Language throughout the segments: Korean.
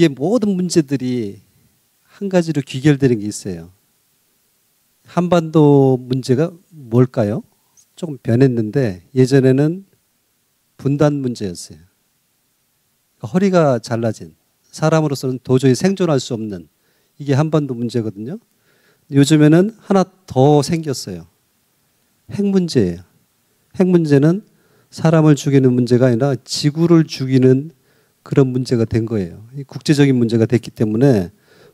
우리의 모든 문제들이 한 가지로 귀결되는 게 있어요. 한반도 문제가 뭘까요? 조금 변했는데 예전에는 분단 문제였어요. 허리가 잘라진 사람으로서는 도저히 생존할 수 없는 이게 한반도 문제거든요. 요즘에는 하나 더 생겼어요. 핵 문제예요. 핵 문제는 사람을 죽이는 문제가 아니라 지구를 죽이는 그런 문제가 된 거예요. 국제적인 문제가 됐기 때문에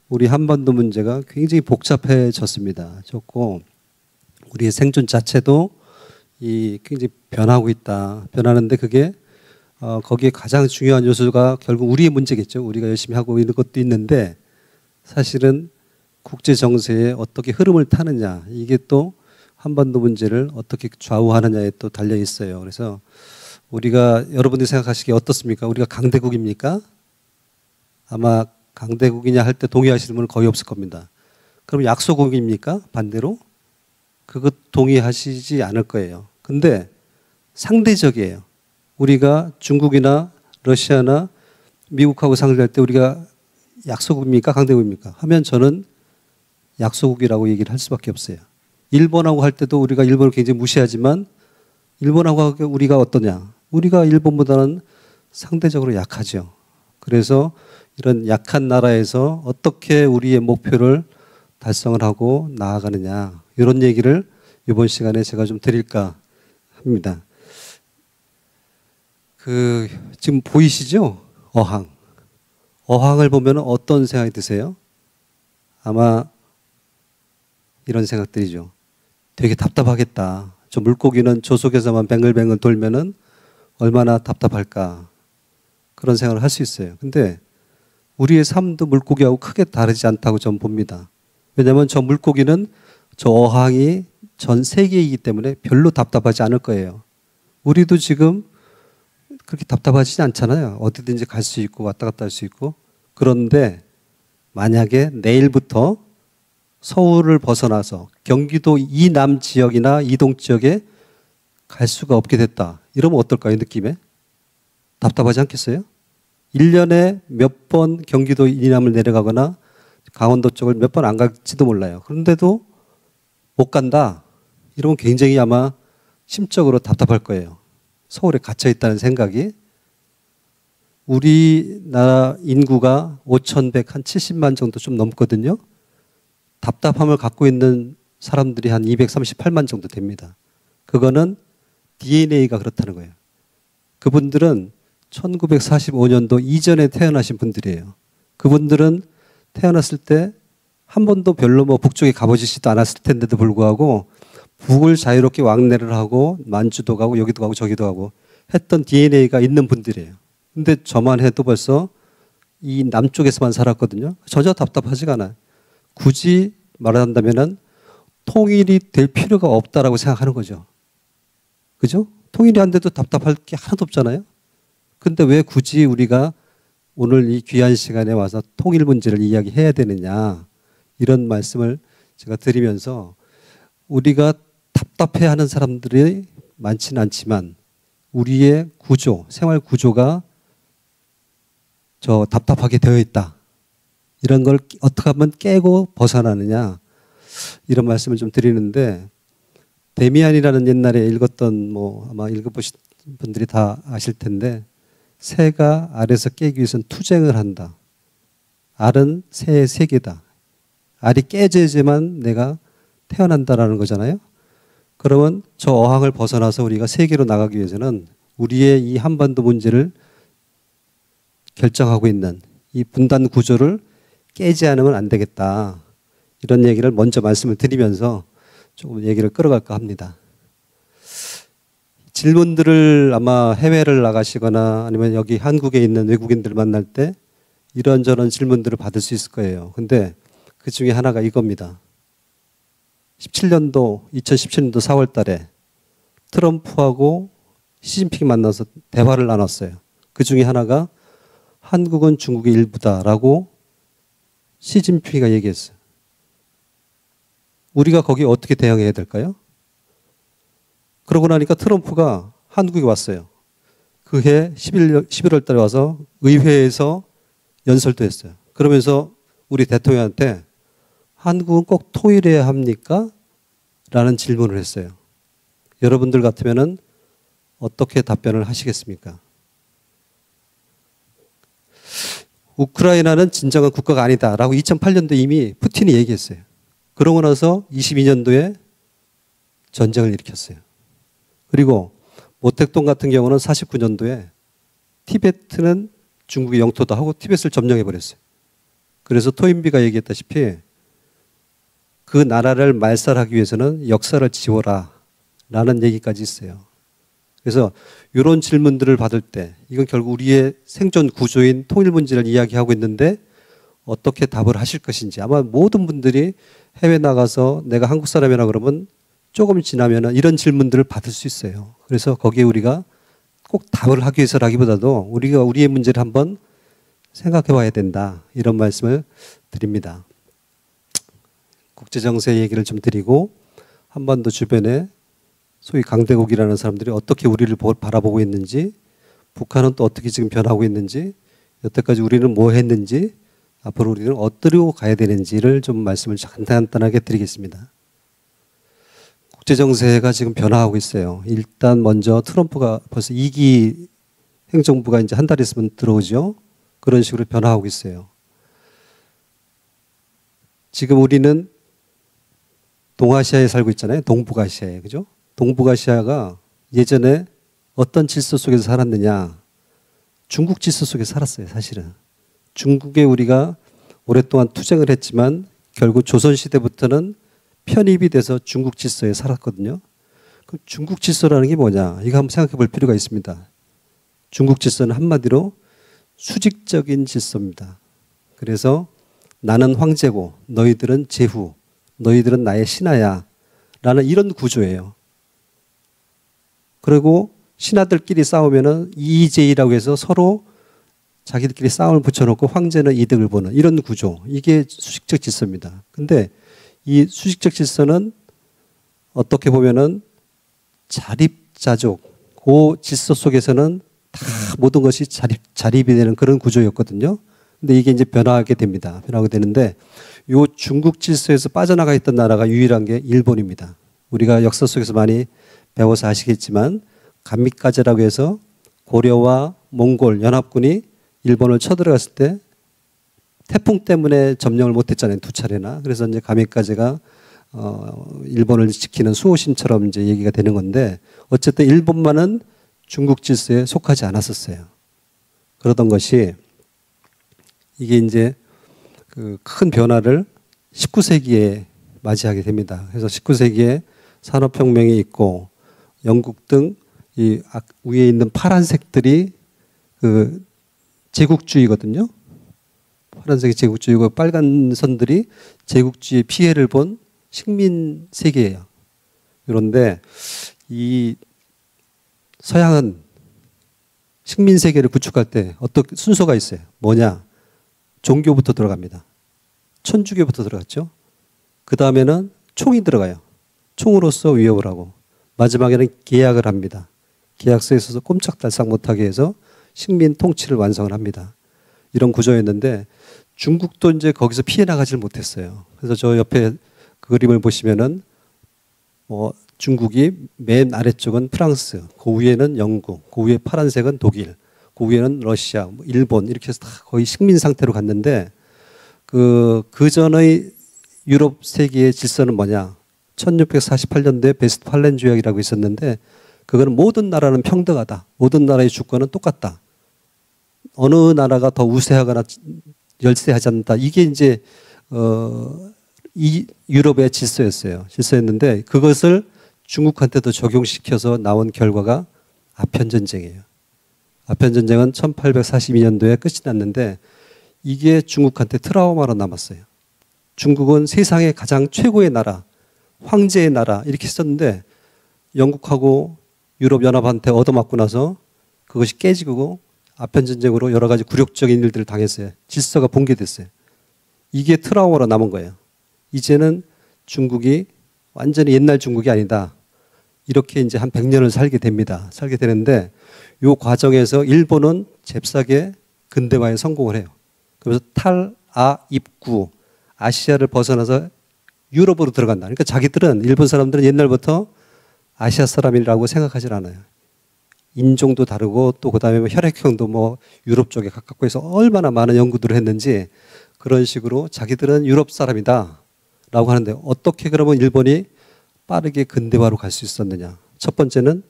우리 한반도 문제가 굉장히 복잡해졌습니다. 좋고 우리의 생존 자체도 굉장히 변하고 있다. 변하는데 그게 거기에 가장 중요한 요소가 결국 우리의 문제겠죠. 우리가 열심히 하고 있는 것도 있는데 사실은 국제 정세에 어떻게 흐름을 타느냐 이게 또 한반도 문제를 어떻게 좌우하느냐에 또 달려 있어요. 그래서 우리가 여러분들이 생각하시기에 어떻습니까? 우리가 강대국입니까? 아마 강대국이냐 할 때 동의하시는 분은 거의 없을 겁니다. 그럼 약소국입니까? 반대로? 그것 동의하시지 않을 거예요. 근데 상대적이에요. 우리가 중국이나 러시아나 미국하고 상대할 때 우리가 약소국입니까? 강대국입니까? 하면 저는 약소국이라고 얘기를 할 수밖에 없어요. 일본하고 할 때도 우리가 일본을 굉장히 무시하지만 일본하고 우리가 어떠냐? 우리가 일본보다는 상대적으로 약하죠. 그래서 이런 약한 나라에서 어떻게 우리의 목표를 달성을 하고 나아가느냐 이런 얘기를 이번 시간에 제가 좀 드릴까 합니다. 지금 보이시죠? 어항을 보면 어떤 생각이 드세요? 아마 이런 생각들이죠. 되게 답답하겠다. 저 물고기는 저 속에서만 뱅글뱅글 돌면은 얼마나 답답할까. 그런 생각을 할 수 있어요. 근데 우리의 삶도 물고기하고 크게 다르지 않다고 저는 봅니다. 왜냐하면 저 물고기는 저 어항이 전 세계이기 때문에 별로 답답하지 않을 거예요. 우리도 지금 그렇게 답답하지 않잖아요. 어디든지 갈 수 있고 왔다 갔다 할 수 있고. 그런데 만약에 내일부터 서울을 벗어나서 경기도 이남 지역이나 이동 지역에 갈 수가 없게 됐다. 이러면 어떨까요? 느낌에? 답답하지 않겠어요? 1년에 몇 번 경기도 이남을 내려가거나 강원도 쪽을 몇 번 안 갈지도 몰라요. 그런데도 못 간다. 이러면 굉장히 아마 심적으로 답답할 거예요. 서울에 갇혀 있다는 생각이. 우리나라 인구가 5,170만 정도 좀 넘거든요. 답답함을 갖고 있는 사람들이 한 238만 정도 됩니다. 그거는 DNA가 그렇다는 거예요. 그분들은 1945년도 이전에 태어나신 분들이에요. 그분들은 태어났을 때 한 번도 별로 북쪽에 가보지도 않았을 텐데도 불구하고 북을 자유롭게 왕래를 하고 만주도 가고 여기도 가고 저기도 가고 했던 DNA가 있는 분들이에요. 근데 저만 해도 벌써 이 남쪽에서만 살았거든요. 전혀 답답하지가 않아요. 굳이 말한다면은 통일이 될 필요가 없다라고 생각하는 거죠. 그죠? 통일이 안 돼도 답답할 게 하나도 없잖아요. 근데 왜 굳이 우리가 오늘 이 귀한 시간에 와서 통일 문제를 이야기해야 되느냐 이런 말씀을 제가 드리면서 우리가 답답해하는 사람들이 많지는 않지만 우리의 구조, 생활 구조가 저 답답하게 되어 있다. 이런 걸 어떻게 하면 깨고 벗어나느냐 이런 말씀을 좀 드리는데 데미안이라는 옛날에 읽었던 아마 읽어보신 분들이 다 아실 텐데 새가 알에서 깨기 위해서는 투쟁을 한다. 알은 새의 세계다. 알이 깨져야지만 내가 태어난다라는 거잖아요. 그러면 저 어항을 벗어나서 우리가 세계로 나가기 위해서는 우리의 이 한반도 문제를 결정하고 있는 이 분단 구조를 깨지 않으면 안 되겠다. 이런 얘기를 먼저 말씀을 드리면서 조금 얘기를 끌어갈까 합니다. 질문들을 아마 해외를 나가시거나 아니면 여기 한국에 있는 외국인들 만날 때 이런저런 질문들을 받을 수 있을 거예요. 근데 그 중에 하나가 이겁니다. 2017년도 4월 달에 트럼프하고 시진핑이 만나서 대화를 나눴어요. 그 중에 하나가 한국은 중국의 일부다라고 시진핑이가 얘기했어요. 우리가 거기에 어떻게 대응해야 될까요? 그러고 나니까 트럼프가 한국에 왔어요. 그해 11월 달에 와서 의회에서 연설도 했어요. 그러면서 우리 대통령한테 한국은 꼭 통일해야 합니까? 라는 질문을 했어요. 여러분들 같으면은 어떻게 답변을 하시겠습니까? 우크라이나는 진정한 국가가 아니다라고 2008년도에 이미 푸틴이 얘기했어요. 그러고 나서 22년도에 전쟁을 일으켰어요. 그리고 모택동 같은 경우는 49년도에 티베트는 중국의 영토다 하고 티베트를 점령해버렸어요. 그래서 토인비가 얘기했다시피 그 나라를 말살하기 위해서는 역사를 지워라 라는 얘기까지 있어요. 그래서 이런 질문들을 받을 때 이건 결국 우리의 생존 구조인 통일 문제를 이야기하고 있는데 어떻게 답을 하실 것인지 아마 모든 분들이 해외 나가서 내가 한국 사람이라 그러면 조금 지나면 이런 질문들을 받을 수 있어요. 그래서 거기에 우리가 꼭 답을 하기 위해서라기보다도 우리가 우리의 문제를 한번 생각해 봐야 된다. 이런 말씀을 드립니다. 국제정세 얘기를 좀 드리고 한반도 주변에 소위 강대국이라는 사람들이 어떻게 우리를 바라보고 있는지, 북한은 또 어떻게 지금 변하고 있는지, 여태까지 우리는 뭐 했는지, 앞으로 우리는 어디로 가야 되는지를 좀 말씀을 간단하게 드리겠습니다. 국제정세가 지금 변화하고 있어요. 일단 먼저 트럼프가 벌써 2기 행정부가 이제 한 달 있으면 들어오죠. 그런 식으로 변화하고 있어요. 지금 우리는 동아시아에 살고 있잖아요. 동북아시아에. 그죠? 동북아시아가 예전에 어떤 질서 속에서 살았느냐. 중국 질서 속에서 살았어요. 사실은. 중국에 우리가 오랫동안 투쟁을 했지만 결국 조선시대부터는 편입이 돼서 중국 질서에 살았거든요. 그럼 중국 질서라는 게 뭐냐. 이거 한번 생각해 볼 필요가 있습니다. 중국 질서는 한마디로 수직적인 질서입니다. 그래서 나는 황제고 너희들은 제후, 너희들은 나의 신하야 라는 이런 구조예요. 그리고 신하들끼리 싸우면은 이의제의라고 해서 서로 자기들끼리 싸움을 붙여놓고 황제는 이득을 보는 이런 구조. 이게 수직적 질서입니다. 근데 이 수직적 질서는 어떻게 보면은 자립자족, 그 질서 속에서는 다 모든 것이 자립이 되는 그런 구조였거든요. 근데 이게 이제 변화하게 됩니다. 변화하게 되는데 요 중국 질서에서 빠져나가 있던 나라가 유일한 게 일본입니다. 우리가 역사 속에서 많이 배워서 아시겠지만 감미까제라고 해서 고려와 몽골 연합군이 일본을 쳐들어갔을 때 태풍 때문에 점령을 못했잖아요. 2차례나. 그래서 이제 감미까제가 일본을 지키는 수호신처럼 이제 얘기가 되는 건데 어쨌든 일본만은 중국 질서에 속하지 않았었어요. 그러던 것이 이게 이제 그 큰 변화를 19세기에 맞이하게 됩니다. 그래서 19세기에 산업혁명이 있고 영국 등 이 위에 있는 파란색들이 그 제국주의거든요. 파란색이 제국주의고 빨간 선들이 제국주의 피해를 본 식민 세계예요. 그런데 이 서양은 식민 세계를 구축할 때 어떤 순서가 있어요. 뭐냐? 종교부터 들어갑니다. 천주교부터 들어갔죠. 그 다음에는 총이 들어가요. 총으로서 위협을 하고 마지막에는 계약을 합니다. 계약서에 있어서 꼼짝달싹 못하게 해서 식민 통치를 완성을 합니다. 이런 구조였는데 중국도 이제 거기서 피해 나가질 못했어요. 그래서 저 옆에 그 그림을 보시면은 중국이 맨 아래쪽은 프랑스, 그 위에는 영국, 그 위에 파란색은 독일, 그 위에는 러시아, 일본 이렇게 해서 다 거의 식민 상태로 갔는데 그 전의 유럽 세계의 질서는 뭐냐? 1648년도에 베스트팔렌 조약이라고 있었는데 그거는 모든 나라는 평등하다. 모든 나라의 주권은 똑같다. 어느 나라가 더 우세하거나 열세하지 않는다. 이게 이제 이 유럽의 질서였어요. 질서였는데 그것을 중국한테도 적용시켜서 나온 결과가 아편전쟁이에요. 아편전쟁은 1842년도에 끝이 났는데 이게 중국한테 트라우마로 남았어요. 중국은 세상의 가장 최고의 나라, 황제의 나라 이렇게 썼는데 영국하고 유럽연합한테 얻어맞고 나서 그것이 깨지고 아편전쟁으로 여러 가지 굴욕적인 일들을 당했어요. 질서가 붕괴됐어요. 이게 트라우마로 남은 거예요. 이제는 중국이 완전히 옛날 중국이 아니다. 이렇게 이제 한 100년을 살게 됩니다. 살게 되는데 이 과정에서 일본은 잽싸게 근대화에 성공을 해요. 그래서 탈아 입구, 아시아를 벗어나서 유럽으로 들어간다. 그러니까 자기들은 일본 사람들은 옛날부터 아시아 사람이라고 생각하지 않아요. 인종도 다르고 또 그다음에 뭐 혈액형도 뭐 유럽 쪽에 가깝고 해서 얼마나 많은 연구들을 했는지 그런 식으로 자기들은 유럽 사람이다라고 하는데 어떻게 그러면 일본이 빠르게 근대화로 갈 수 있었느냐. 첫 번째는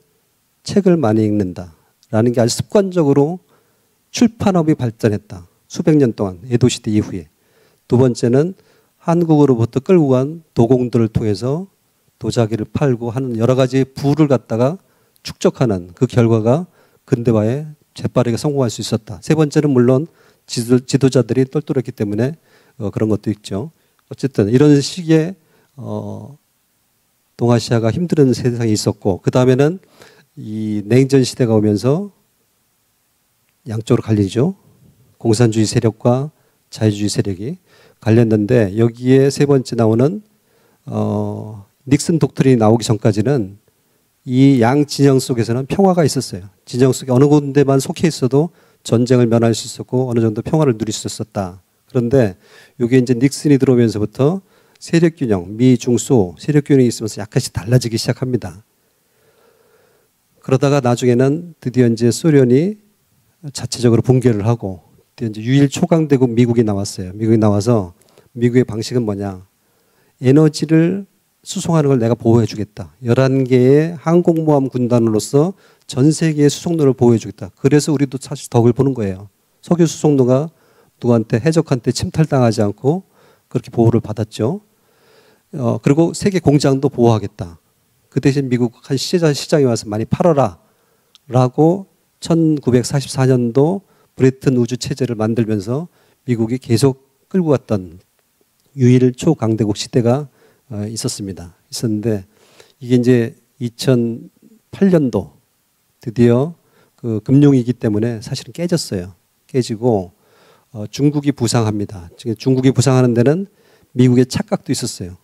책을 많이 읽는다라는 게 아주 습관적으로 출판업이 발전했다. 수백 년 동안 에도 시대 이후에. 두 번째는 한국으로부터 끌고 간 도공들을 통해서 도자기를 팔고 하는 여러 가지 부를 갖다가 축적하는 그 결과가 근대화에 재빠르게 성공할 수 있었다. 세 번째는 물론 지도자들이 똘똘했기 때문에 그런 것도 있죠. 어쨌든 이런 식의 동아시아가 힘든 세상이 있었고 그 다음에는 이 냉전 시대가 오면서 양쪽으로 갈리죠. 공산주의 세력과 자유주의 세력이 갈렸는데 여기에 세 번째 나오는 닉슨 독트린이 나오기 전까지는 이 양 진영 속에서는 평화가 있었어요. 진영 속에 어느 군데만 속해 있어도 전쟁을 면할 수 있었고 어느 정도 평화를 누릴 수 있었다. 그런데 이게 이제 닉슨이 들어오면서부터 세력균형, 미, 중, 소 세력균형이 있으면서 약간씩 달라지기 시작합니다. 그러다가 나중에는 드디어 이제 소련이 자체적으로 붕괴를 하고 이제 유일 초강대국 미국이 나왔어요. 미국이 나와서 미국의 방식은 뭐냐. 에너지를 수송하는 걸 내가 보호해 주겠다. 11개의 항공모함 군단으로서 전 세계의 수송로를 보호해 주겠다. 그래서 우리도 사실 덕을 보는 거예요. 석유 수송로가 누구한테 해적한테 침탈당하지 않고 그렇게 보호를 받았죠. 그리고 세계 공장도 보호하겠다. 그 대신 미국 한 시장에 와서 많이 팔아라 라고 1944년도 브레튼 우주 체제를 만들면서 미국이 계속 끌고 갔던 유일 초강대국 시대가 있었는데 이게 이제 2008년도 드디어 그 금융위기 때문에 사실은 깨졌어요. 깨지고 중국이 부상합니다. 지금 중국이 부상하는 데는 미국의 착각도 있었어요.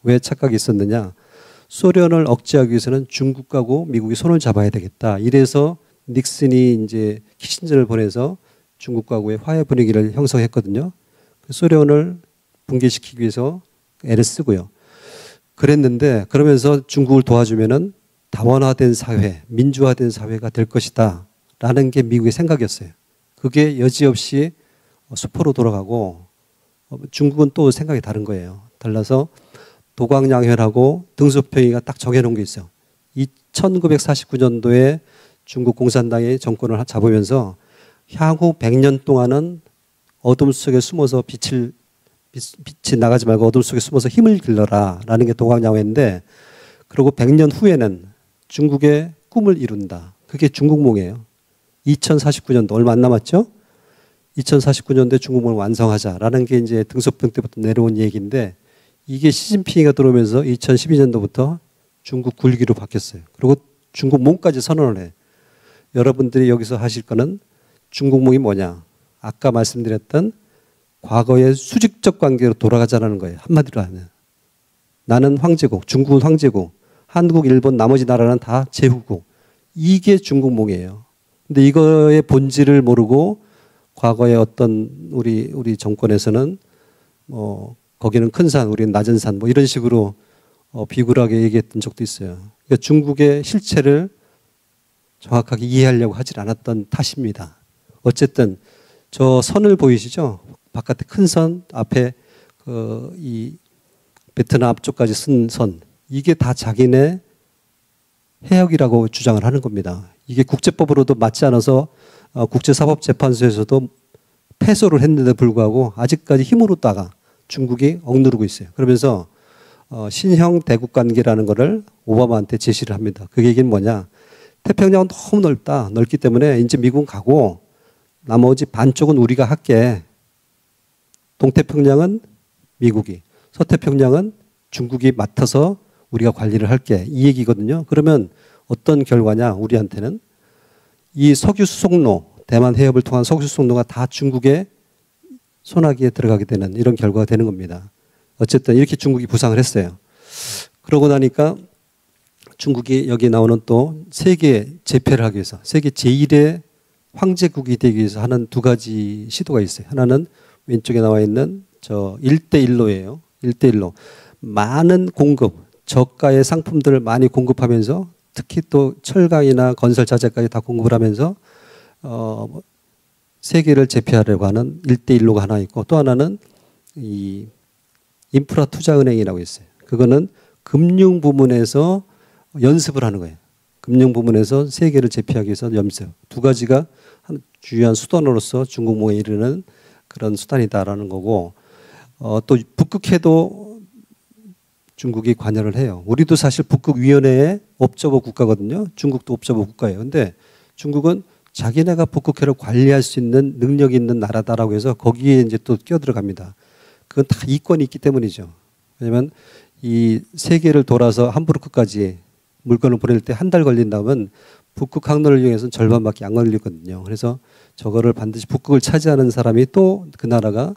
왜 착각이 있었느냐? 소련을 억제하기 위해서는 중국하고 미국이 손을 잡아야 되겠다. 이래서 닉슨이 이제 키신저를 보내서 중국과의 화해 분위기를 형성했거든요. 소련을 붕괴시키기 위해서 애를 쓰고요. 그랬는데 그러면서 중국을 도와주면은 다원화된 사회, 민주화된 사회가 될 것이다 라는 게 미국의 생각이었어요. 그게 여지없이 수포로 돌아가고 중국은 또 생각이 다른 거예요. 달라서 도광양혈하고 등소평이가 딱 정해놓은 게 있어요. 1949년도에 중국 공산당이 정권을 잡으면서 향후 100년 동안은 어둠 속에 숨어서 빛이 나가지 말고 어둠 속에 숨어서 힘을 길러라 라는 게 도광양회인데 그리고 100년 후에는 중국의 꿈을 이룬다. 그게 중국몽이에요. 2049년도 얼마 안 남았죠? 2049년도에 중국몽을 완성하자라는 게 이제 등소평 때부터 내려온 얘기인데 이게 시진핑이가 들어오면서 2012년도부터 중국 굴기로 바뀌었어요. 그리고 중국몽까지 선언을 해. 여러분들이 여기서 하실 거는 중국몽이 뭐냐? 아까 말씀드렸던 과거의 수직적 관계로 돌아가자라는 거예요. 한마디로 하면. 나는 황제국, 중국은 황제국, 한국, 일본, 나머지 나라는 다 제후국. 이게 중국몽이에요. 근데 이거의 본질을 모르고 과거의 어떤 우리 정권에서는 거기는 큰 산, 우리는 낮은 산, 뭐 이런 식으로 비굴하게 얘기했던 적도 있어요. 그러니까 중국의 실체를 정확하게 이해하려고 하질 않았던 탓입니다. 어쨌든 저 선을 보이시죠? 바깥에 큰 선, 앞에 이 베트남 앞쪽까지 쓴 선. 이게 다 자기네 해역이라고 주장을 하는 겁니다. 이게 국제법으로도 맞지 않아서 국제사법재판소에서도 패소를 했는데 불구하고 아직까지 힘으로다가 중국이 억누르고 있어요. 그러면서 신형 대국 관계라는 거를 오바마한테 제시를 합니다. 그 얘기는 뭐냐? 태평양은 너무 넓다. 넓기 때문에 이제 미국은 가고 나머지 반쪽은 우리가 할게. 동태평양은 미국이, 서태평양은 중국이 맡아서 우리가 관리를 할게. 이 얘기거든요. 그러면 어떤 결과냐? 우리한테는 이 석유 수송로, 대만 해협을 통한 석유 수송로가 다 중국의 손아귀에 들어가게 되는 이런 결과가 되는 겁니다. 어쨌든 이렇게 중국이 부상을 했어요. 그러고 나니까 중국이 여기 나오는 또 세계 제패를 하기 위해서 세계 제1의 황제국이 되기 위해서 하는 두 가지 시도가 있어요. 하나는 왼쪽에 나와 있는 저 1대1로예요. 1대1로. 많은 공급, 저가의 상품들을 많이 공급하면서 특히 또 철강이나 건설 자재까지 다 공급을 하면서 세계를 제패하려고 하는 1대1로가 하나 있고 또 하나는 이 인프라 투자은행이라고 있어요. 그거는 금융 부문에서 연습을 하는 거예요. 금융 부문에서 세계를 제패하기 위해서 연습. 두 가지가 한 주요한 수단으로서 중국몽에 이르는 그런 수단이다라는 거고 또 북극해도 중국이 관여를 해요. 우리도 사실 북극위원회의 옵저버 국가거든요. 중국도 옵저버 국가예요. 근데 중국은 자기네가 북극해를 관리할 수 있는 능력이 있는 나라다라고 해서 거기에 이제 또 끼어들어갑니다. 그건 다 이권이 있기 때문이죠. 왜냐하면 이 세계를 돌아서 함부르크까지 물건을 보낼 때 한 달 걸린다면 북극 항로를 이용해서는 절반밖에 안 걸리거든요. 그래서 저거를 반드시 북극을 차지하는 사람이 또 그 나라가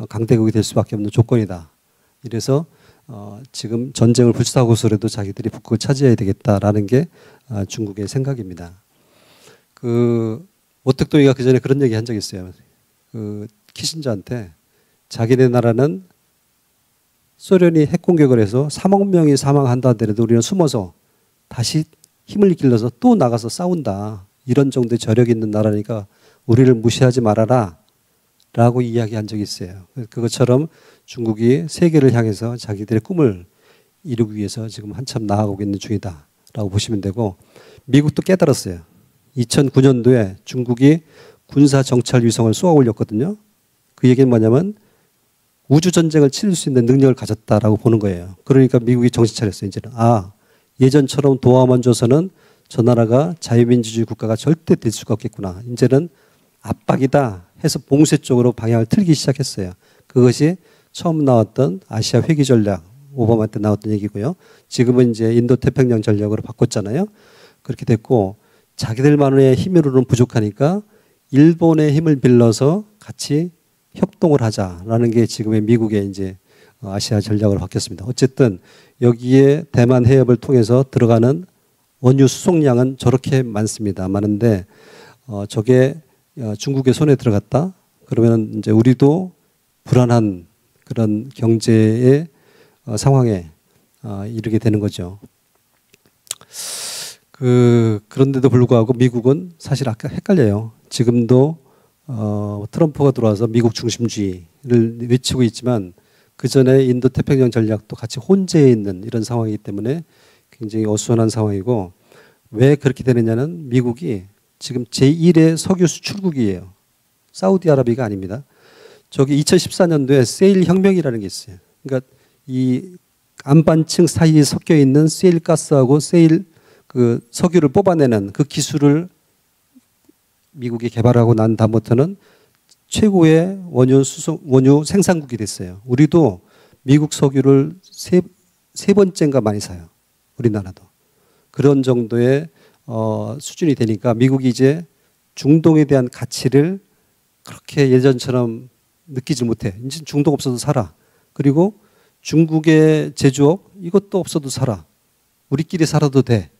강대국이 될 수밖에 없는 조건이다. 이래서 지금 전쟁을 불사고서라도 자기들이 북극을 차지해야 되겠다라는 게 중국의 생각입니다. 오택동이가 그 전에 그런 얘기 한 적이 있어요. 키신저한테 자기네 나라는 소련이 핵 공격을 해서 3억 명이 사망한다 하더라도 우리는 숨어서 다시 힘을 길러서 또 나가서 싸운다. 이런 정도의 저력이 있는 나라니까 우리를 무시하지 말아라. 라고 이야기한 적이 있어요. 그것처럼 중국이 세계를 향해서 자기들의 꿈을 이루기 위해서 지금 한참 나아가고 있는 중이다. 라고 보시면 되고 미국도 깨달았어요. 2009년도에 중국이 군사 정찰 위성을 쏘아 올렸거든요. 그 얘기는 뭐냐면 우주전쟁을 치를 수 있는 능력을 가졌다라고 보는 거예요. 그러니까 미국이 정신 차렸어요. 이제는 예전처럼 도와만 줘서는 저 나라가 자유민주주의 국가가 절대 될 수가 없겠구나. 이제는 압박이다 해서 봉쇄 쪽으로 방향을 틀기 시작했어요. 그것이 처음 나왔던 아시아 회귀 전략, 오바마 때 나왔던 얘기고요. 지금은 이제 인도 태평양 전략으로 바꿨잖아요. 그렇게 됐고 자기들만의 힘으로는 부족하니까 일본의 힘을 빌려서 같이 협동을 하자라는 게 지금의 미국의 이제 아시아 전략으로 바뀌었습니다. 어쨌든 여기에 대만 해협을 통해서 들어가는 원유 수송량은 저렇게 많습니다. 많은데 저게 중국의 손에 들어갔다 그러면 이제 우리도 불안한 그런 경제의 상황에 이르게 되는 거죠. 그런데도 불구하고 미국은 사실 아까 헷갈려요. 지금도 트럼프가 들어와서 미국 중심주의를 외치고 있지만 그 전에 인도 태평양 전략도 같이 혼재해 있는 이런 상황이기 때문에 굉장히 어수선한 상황이고 왜 그렇게 되느냐는 미국이 지금 제1의 석유 수출국이에요. 사우디아라비아가 아닙니다. 저기 2014년도에 세일 혁명이라는 게 있어요. 그러니까 이 안반층 사이에 섞여 있는 세일 가스하고 세일 석유를 뽑아내는 그 기술을 미국이 개발하고 난 다음부터는 최고의 원유 생산국이 됐어요. 우리도 미국 석유를 세 번째인가 많이 사요. 우리나라도. 그런 정도의 수준이 되니까 미국이 이제 중동에 대한 가치를 그렇게 예전처럼 느끼지 못해. 이제 중동 없어도 살아. 그리고 중국의 제조업 이것도 없어도 살아. 우리끼리 살아도 돼.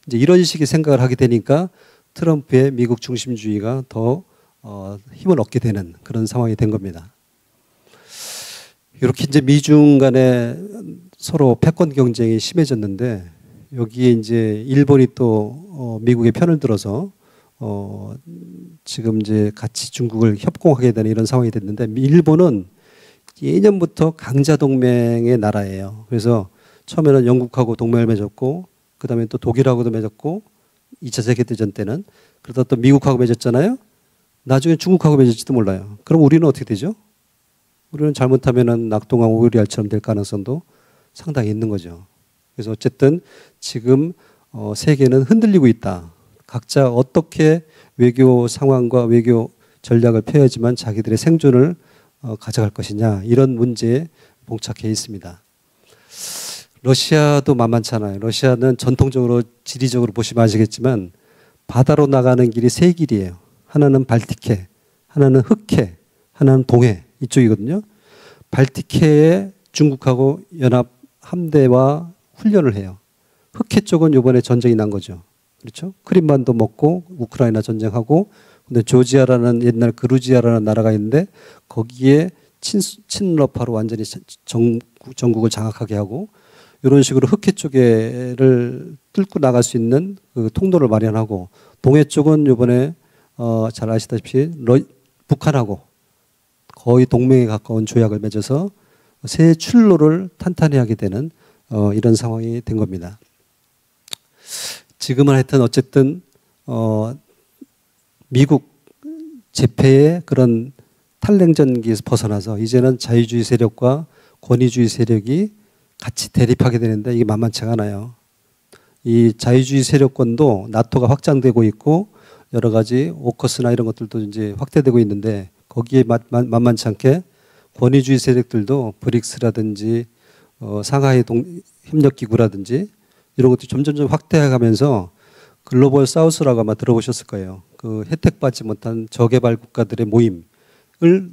이제 이런 식의 생각을 하게 되니까 트럼프의 미국 중심주의가 더 힘을 얻게 되는 그런 상황이 된 겁니다. 이렇게 이제 미중 간에 서로 패권 경쟁이 심해졌는데 여기에 이제 일본이 또 미국의 편을 들어서 지금 이제 같이 중국을 협공하게 되는 이런 상황이 됐는데 일본은 예년부터 강자 동맹의 나라예요. 그래서 처음에는 영국하고 동맹을 맺었고 그다음에 또 독일하고도 맺었고 2차 세계대전 때는 그러다 또 미국하고 맺었잖아요. 나중에 중국하고 맺을지도 몰라요. 그럼 우리는 어떻게 되죠? 우리는 잘못하면은 낙동강 오리알처럼 될 가능성도 상당히 있는 거죠. 그래서 어쨌든 지금 세계는 흔들리고 있다. 각자 어떻게 외교 상황과 외교 전략을 펴야지만 자기들의 생존을 가져갈 것이냐 이런 문제에 봉착해 있습니다. 러시아도 만만찮아요. 러시아는 전통적으로 지리적으로 보시면 아시겠지만 바다로 나가는 길이 세 길이에요. 하나는 발틱해, 하나는 흑해, 하나는 동해 이쪽이거든요. 발틱해에 중국하고 연합 함대와 훈련을 해요. 흑해 쪽은 이번에 전쟁이 난 거죠. 그렇죠? 크림반도 먹고 우크라이나 전쟁하고 근데 조지아라는 옛날 그루지아라는 나라가 있는데 거기에 친러파로 완전히 전국을 장악하게 하고 이런 식으로 흑해 쪽에를 뚫고 나갈 수 있는 그 통로를 마련하고 동해 쪽은 이번에 잘 아시다시피 북한하고 거의 동맹에 가까운 조약을 맺어서 새 출로를 탄탄히 하게 되는 이런 상황이 된 겁니다. 지금은 하여튼 어쨌든 미국 제패의 그런 탈냉전기에서 벗어나서 이제는 자유주의 세력과 권위주의 세력이 같이 대립하게 되는데 이게 만만치가 않아요. 이 자유주의 세력권도 나토가 확장되고 있고 여러 가지 오커스나 이런 것들도 이제 확대되고 있는데 거기에 만만치 않게 권위주의 세력들도 브릭스라든지 상하이 협력기구라든지 이런 것들이 점점 확대해가면서 글로벌 사우스라고 아마 들어보셨을 거예요. 그 혜택받지 못한 저개발 국가들의 모임을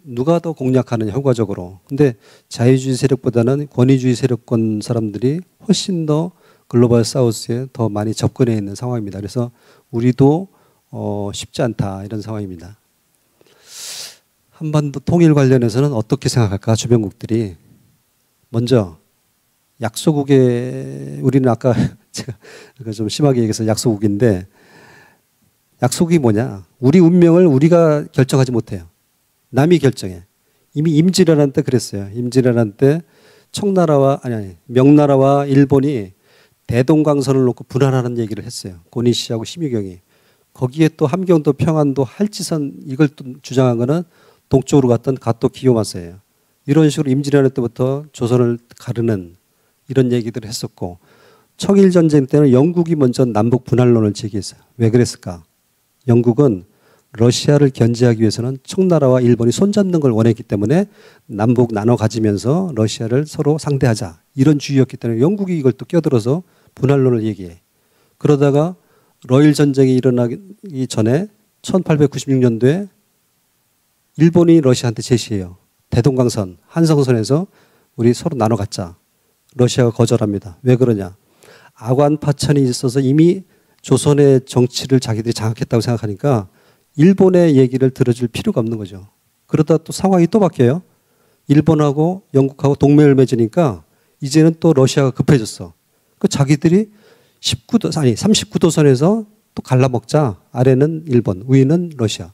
누가 더 공략하느냐 효과적으로. 근데 자유주의 세력보다는 권위주의 세력권 사람들이 훨씬 더 글로벌 사우스에 더 많이 접근해 있는 상황입니다. 그래서 우리도 쉽지 않다 이런 상황입니다. 한반도 통일 관련해서는 어떻게 생각할까 주변국들이. 먼저 약소국에 우리는 아까 제가 좀 심하게 얘기해서 약소국인데 약소국이 뭐냐. 우리 운명을 우리가 결정하지 못해요. 남이 결정해. 이미 임진왜란 때 그랬어요. 임진왜란 때 명나라와 일본이 대동강선을 놓고 분할하는 얘기를 했어요. 고니시하고 심의경이. 거기에 또 함경도 평안도 할지선 이걸 또 주장한 거는 동쪽으로 갔던 가토 기요마사예요. 이런 식으로 임진왜란 때부터 조선을 가르는 이런 얘기들을 했었고 청일전쟁 때는 영국이 먼저 남북 분할론을 제기했어요. 왜 그랬을까? 영국은 러시아를 견제하기 위해서는 청나라와 일본이 손잡는 걸 원했기 때문에 남북 나눠 가지면서 러시아를 서로 상대하자. 이런 주의였기 때문에 영국이 이걸 또 껴들어서 분할론을 얘기해. 그러다가 러일 전쟁이 일어나기 전에 1896년도에 일본이 러시아한테 제시해요. 대동강선, 한성선에서 우리 서로 나눠 갖자. 러시아가 거절합니다. 왜 그러냐? 아관 파천이 있어서 이미 조선의 정치를 자기들이 장악했다고 생각하니까 일본의 얘기를 들어줄 필요가 없는 거죠. 그러다 또 상황이 또 바뀌어요. 일본하고 영국하고 동맹을 맺으니까 이제는 또 러시아가 급해졌어. 그 자기들이 39도선에서 또 갈라먹자. 아래는 일본, 위는 러시아.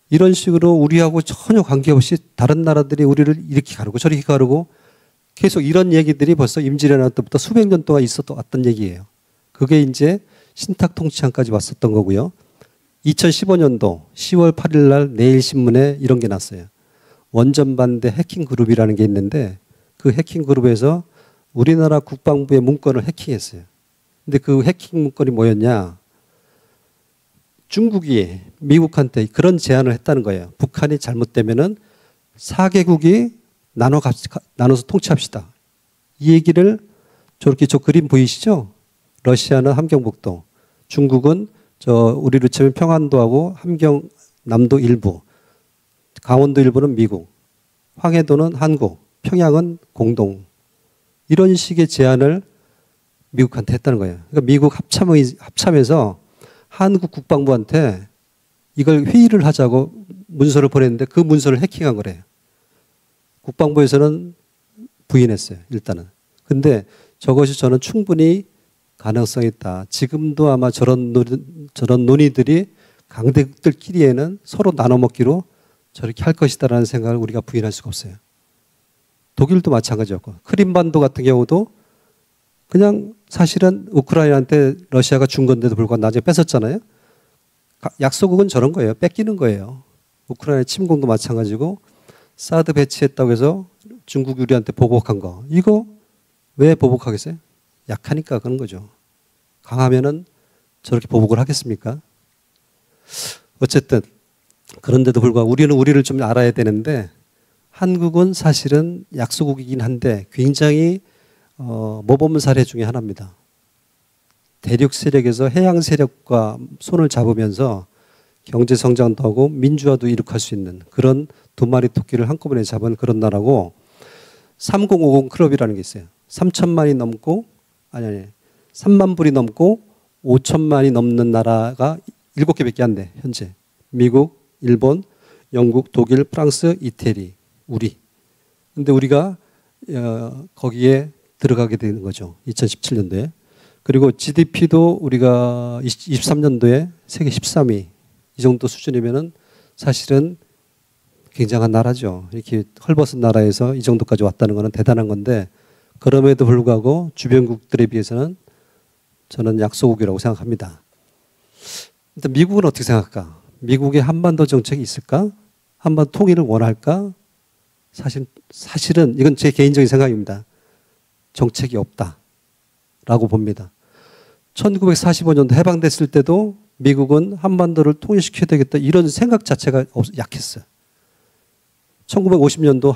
이런 식으로 우리하고 전혀 관계없이 다른 나라들이 우리를 이렇게 가르고 저렇게 가르고 계속 이런 얘기들이 벌써 임진왜란 때부터 수백 년 동안 왔던 얘기예요. 그게 이제 신탁 통치안까지 왔었던 거고요. 2015년도 10월 8일 날 내일신문에 이런 게 났어요. 원전 반대 해킹 그룹이라는 게 있는데 그 해킹 그룹에서 우리나라 국방부의 문건을 해킹했어요. 근데 그 해킹 문건이 뭐였냐? 중국이 미국한테 그런 제안을 했다는 거예요. 북한이 잘못되면은 4개국이 나눠서 통치합시다. 이 얘기를 저렇게 저 그림 보이시죠? 러시아는 함경북도, 중국은 우리로 치면 평안도하고 함경남도 일부, 강원도 일부는 미국, 황해도는 한국, 평양은 공동. 이런 식의 제안을 미국한테 했다는 거예요. 그러니까 미국 합참에서 한국 국방부한테 이걸 회의를 하자고 문서를 보냈는데 그 문서를 해킹한 거래요. 국방부에서는 부인했어요. 일단은. 근데 저것이 저는 충분히 가능성이 있다. 지금도 아마 저런 논의들이 강대국들끼리에는 서로 나눠먹기로 저렇게 할 것이다라는 생각을 우리가 부인할 수가 없어요. 독일도 마찬가지였고 크림반도 같은 경우도 그냥 사실은 우크라이나한테 러시아가 준 건데도 불구하고 나중에 뺏었잖아요. 약소국은 저런 거예요. 뺏기는 거예요. 우크라이나 침공도 마찬가지고 사드 배치했다고 해서 중국이 우리한테 보복한 거. 이거 왜 보복하겠어요? 약하니까 그런 거죠. 강하면은 저렇게 보복을 하겠습니까? 어쨌든 그런데도 불구하고 우리는 우리를 좀 알아야 되는데 한국은 사실은 약소국이긴 한데 굉장히 모범 사례 중에 하나입니다. 대륙 세력에서 해양 세력과 손을 잡으면서 경제 성장도 하고 민주화도 이룩할 수 있는 그런 두 마리 토끼를 한꺼번에 잡은 그런 나라고 3050 클럽이라는 게 있어요. 3천만이 넘고 3만 불이 넘고 5천만이 넘는 나라가 7개밖에 안 돼. 현재 미국, 일본, 영국, 독일, 프랑스, 이태리, 우리. 근데 우리가 거기에 들어가게 되는 거죠. 2017년도에. 그리고 GDP도 우리가 23년도에 세계 13위 이 정도 수준이면은 사실은 굉장한 나라죠. 이렇게 헐벗은 나라에서 이 정도까지 왔다는 것은 대단한 건데 그럼에도 불구하고 주변국들에 비해서는 저는 약소국이라고 생각합니다. 일단 미국은 어떻게 생각할까? 미국의 한반도 정책이 있을까? 한반도 통일을 원할까? 사실은 이건 제 개인적인 생각입니다. 정책이 없다라고 봅니다. 1945년도 해방됐을 때도 미국은 한반도를 통일시켜야 되겠다 이런 생각 자체가 약했어요. 1950년도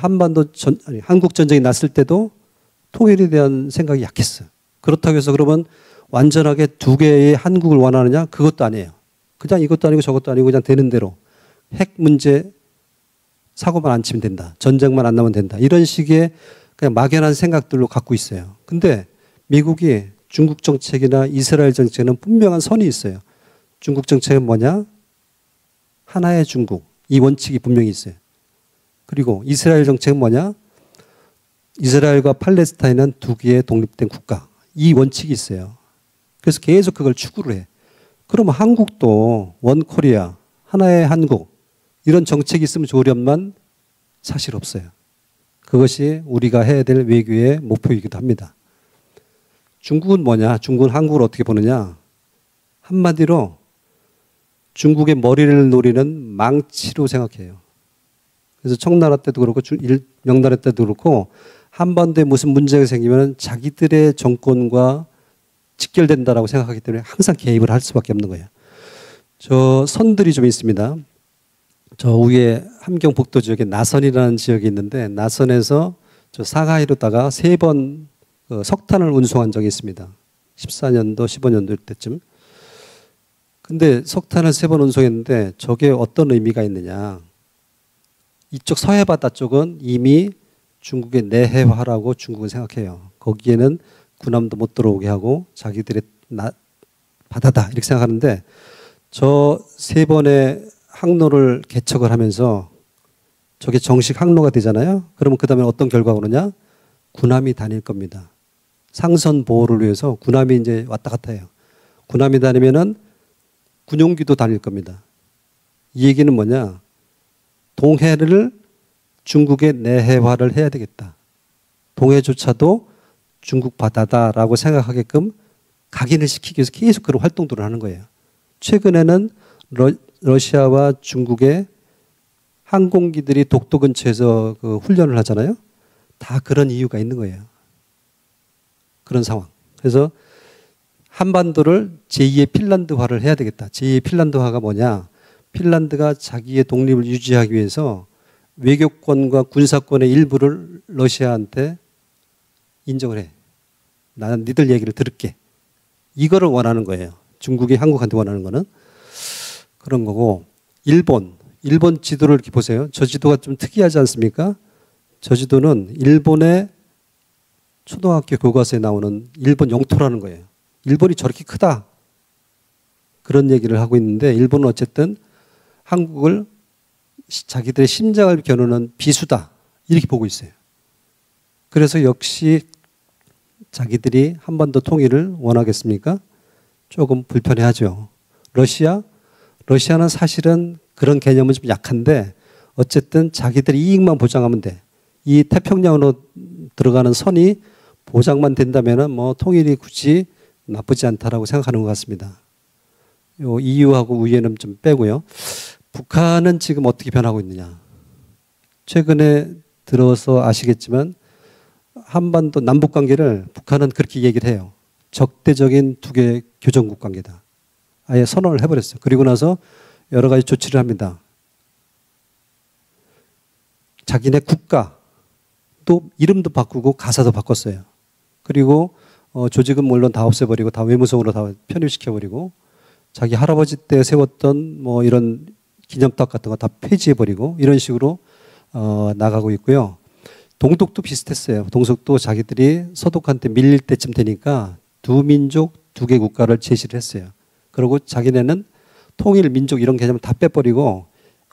한국 전쟁이 났을 때도 통일에 대한 생각이 약했어요. 그렇다고 해서 그러면 완전하게 두 개의 한국을 원하느냐? 그것도 아니에요. 그냥 이것도 아니고 저것도 아니고 그냥 되는 대로 핵 문제 사고만 안 치면 된다. 전쟁만 안 나면 된다. 이런 식의 그냥 막연한 생각들로 갖고 있어요. 근데 미국이 중국 정책이나 이스라엘 정책에는 분명한 선이 있어요. 중국 정책은 뭐냐? 하나의 중국. 이 원칙이 분명히 있어요. 그리고 이스라엘 정책은 뭐냐? 이스라엘과 팔레스타인은 두 개의 독립된 국가. 이 원칙이 있어요. 그래서 계속 그걸 추구를 해. 그러면 한국도 원 코리아, 하나의 한국 이런 정책이 있으면 좋으련만 사실 없어요. 그것이 우리가 해야 될 외교의 목표이기도 합니다. 중국은 뭐냐? 중국은 한국을 어떻게 보느냐? 한마디로 중국의 머리를 노리는 망치로 생각해요. 그래서 청나라 때도 그렇고 명나라 때도 그렇고 한반도에 무슨 문제가 생기면 자기들의 정권과 직결된다라고 생각하기 때문에 항상 개입을 할 수밖에 없는 거예요. 저 선들이 좀 있습니다. 저 위에 함경북도 지역에 나선이라는 지역이 있는데 나선에서 저 상하이로다가 3번 석탄을 운송한 적이 있습니다. 14년도, 15년도 때쯤. 근데 석탄을 3번 운송했는데 저게 어떤 의미가 있느냐. 이쪽 서해바다 쪽은 이미 중국의 내해화라고 중국은 생각해요. 거기에는 군함도 못 들어오게 하고 자기들의 바다다 이렇게 생각하는데 저 3번의 항로를 개척을 하면서 저게 정식 항로가 되잖아요. 그러면 그 다음에 어떤 결과가 오느냐? 군함이 다닐 겁니다. 상선 보호를 위해서 군함이 이제 왔다 갔다 해요. 군함이 다니면은 군용기도 다닐 겁니다. 이 얘기는 뭐냐? 동해를 중국의 내해화를 해야 되겠다. 동해조차도 중국 바다다라고 생각하게끔 각인을 시키기 위해서 계속 그런 활동들을 하는 거예요. 최근에는 러시아와 중국의 항공기들이 독도 근처에서 그 훈련을 하잖아요. 다 그런 이유가 있는 거예요. 그런 상황. 그래서 한반도를 제2의 핀란드화를 해야 되겠다. 제2의 핀란드화가 뭐냐? 핀란드가 자기의 독립을 유지하기 위해서 외교권과 군사권의 일부를 러시아한테 인정을 해. 나는 니들 얘기를 들을게. 이거를 원하는 거예요. 중국이 한국한테 원하는 거는. 그런 거고 일본 지도를 이렇게 보세요. 저 지도가 좀 특이하지 않습니까? 저 지도는 일본의 초등학교 교과서에 나오는 일본 영토라는 거예요. 일본이 저렇게 크다. 그런 얘기를 하고 있는데 일본은 어쨌든 한국을 자기들의 심장을 겨누는 비수다. 이렇게 보고 있어요. 그래서 역시 자기들이 한반도 통일을 원하겠습니까? 조금 불편해하죠. 러시아는 사실은 그런 개념은 좀 약한데 어쨌든 자기들의 이익만 보장하면 돼. 이 태평양으로 들어가는 선이 보장만 된다면은 뭐 통일이 굳이 나쁘지 않다라고 생각하는 것 같습니다. 요 EU하고 우에는 좀 빼고요. 북한은 지금 어떻게 변하고 있느냐. 최근에 들어서 아시겠지만 한반도 남북 관계를 북한은 그렇게 얘기를 해요. 적대적인 두 개의 교정국 관계다. 아예 선언을 해버렸어요. 그리고 나서 여러 가지 조치를 합니다. 자기네 국가 또 이름도 바꾸고 가사도 바꿨어요. 그리고 조직은 물론 다 없애버리고 다 외무성으로 다 편입시켜버리고 자기 할아버지 때 세웠던 뭐 이런 기념탑 같은 거 다 폐지해버리고 이런 식으로 나가고 있고요. 동독도 비슷했어요. 동독도 자기들이 서독한테 밀릴 때쯤 되니까 두 민족 두 개 국가를 제시를 했어요. 그리고 자기네는 통일, 민족 이런 개념을 다 빼버리고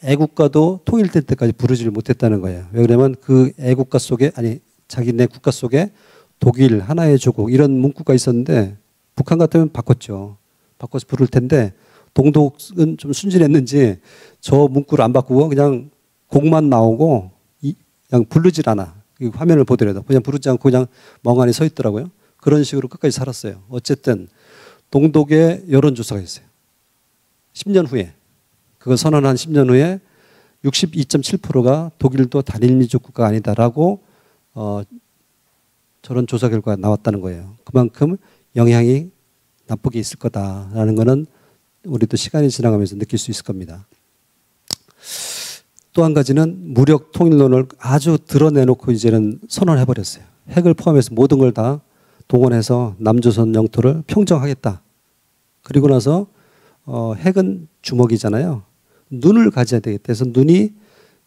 애국가도 통일될 때까지 부르지를 못했다는 거예요. 왜 그러면 그 애국가 속에 아니 자기네 국가 속에 독일, 하나의 조국 이런 문구가 있었는데 북한 같으면 바꿨죠. 바꿔서 부를 텐데 동독은 좀 순진했는지 저 문구를 안 바꾸고 그냥 곡만 나오고 그냥 부르질 않아. 화면을 보더라도 그냥 부르지 않고 그냥 멍하니 서 있더라고요. 그런 식으로 끝까지 살았어요. 어쨌든 동독의 여론조사가 있어요. 10년 후에 그거 선언한 10년 후에 62.7%가 독일도 단일민족 국가가 아니다라고 저런 조사 결과가 나왔다는 거예요. 그만큼 영향이 나쁘게 있을 거다라는 거는 우리도 시간이 지나가면서 느낄 수 있을 겁니다. 또 한 가지는 무력 통일론을 아주 드러내놓고 이제는 선언해버렸어요. 핵을 포함해서 모든 걸 다 동원해서 남조선 영토를 평정하겠다. 그리고 나서 핵은 주먹이잖아요. 눈을 가져야 되겠다 해서 눈이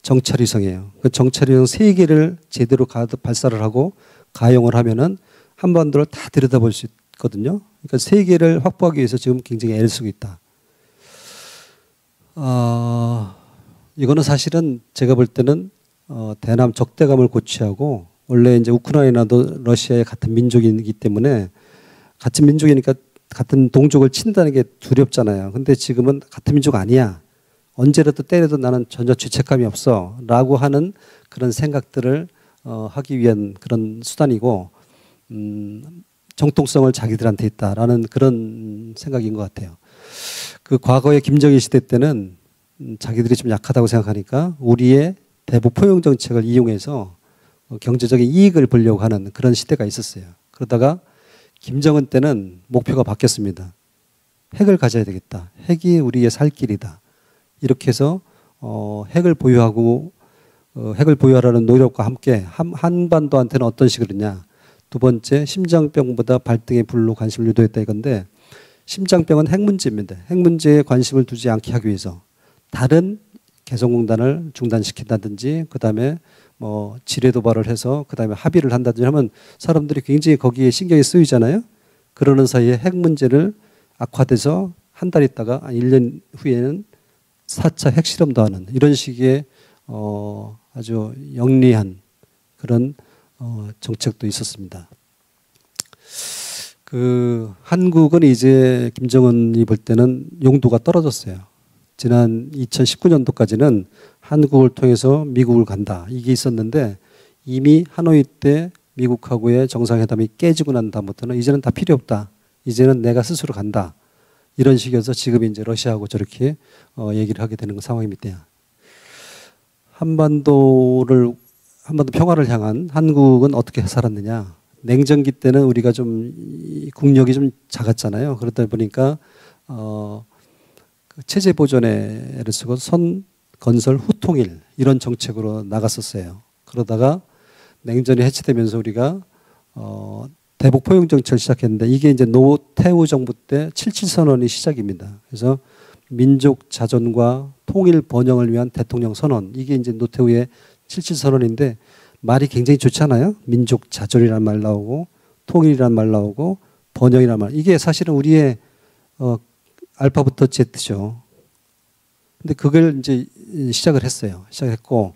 정찰위성이에요. 그 정찰위성 3개를 제대로 발사를 하고 가용을 하면은 한반도를 다 들여다볼 수 있거든요. 그러니까 3개를 확보하기 위해서 지금 굉장히 애를 쓰고 있다. 이거는 사실은 제가 볼 때는 대남 적대감을 고취하고 원래 이제 우크라이나도 러시아의 같은 민족이기 때문에 같은 민족이니까 같은 동족을 친다는 게 두렵잖아요. 근데 지금은 같은 민족 아니야. 언제라도 때려도 나는 전혀 죄책감이 없어. 라고 하는 그런 생각들을 하기 위한 그런 수단이고 정통성을 자기들한테 있다라는 그런 생각인 것 같아요. 그 과거의 김정일 시대 때는 자기들이 좀 약하다고 생각하니까 우리의 대북 포용 정책을 이용해서 경제적인 이익을 보려고 하는 그런 시대가 있었어요. 그러다가 김정은 때는 목표가 바뀌었습니다. 핵을 가져야 되겠다. 핵이 우리의 살 길이다. 이렇게 해서 핵을 보유하고 핵을 보유하라는 노력과 함께 한반도한테는 어떤 식으로냐. 두 번째, 심장병보다 발등의 불로 관심을 유도했다 이건데 심장병은 핵 문제입니다. 핵 문제에 관심을 두지 않게 하기 위해서 다른 개성공단을 중단시킨다든지 그다음에 뭐 지뢰 도발을 해서 그다음에 합의를 한다든지 하면 사람들이 굉장히 거기에 신경이 쓰이잖아요. 그러는 사이에 핵 문제를 악화돼서 한 달 있다가 1년 후에는 4차 핵실험도 하는 이런 식의 아주 영리한 그런 정책도 있었습니다. 그 한국은 이제 김정은이 볼 때는 용도가 떨어졌어요. 지난 2019년도까지는 한국을 통해서 미국을 간다. 이게 있었는데 이미 하노이 때 미국하고의 정상회담이 깨지고 난 다음부터는 이제는 다 필요 없다. 이제는 내가 스스로 간다. 이런 식이어서 지금 이제 러시아하고 저렇게 얘기를 하게 되는 상황입니다. 한반도 평화를 향한 한국은 어떻게 살았느냐. 냉전기 때는 우리가 좀 국력이 좀 작았잖아요. 그러다 보니까 체제 보존에 애를 쓰고 선 건설 후통일 이런 정책으로 나갔었어요. 그러다가 냉전이 해체되면서 우리가 대북 포용 정책을 시작했는데 이게 이제 노태우 정부 때 77 선언이 시작입니다. 그래서 민족 자존과 통일 번영을 위한 대통령 선언 이게 이제 노태우의 77 선언인데 말이 굉장히 좋잖아요. 민족 자존이라는 말 나오고 통일이라는 말 나오고 번영이라는 말 이게 사실은 우리의 알파부터 Z죠. 근데 그걸 이제 시작을 했어요. 시작했고,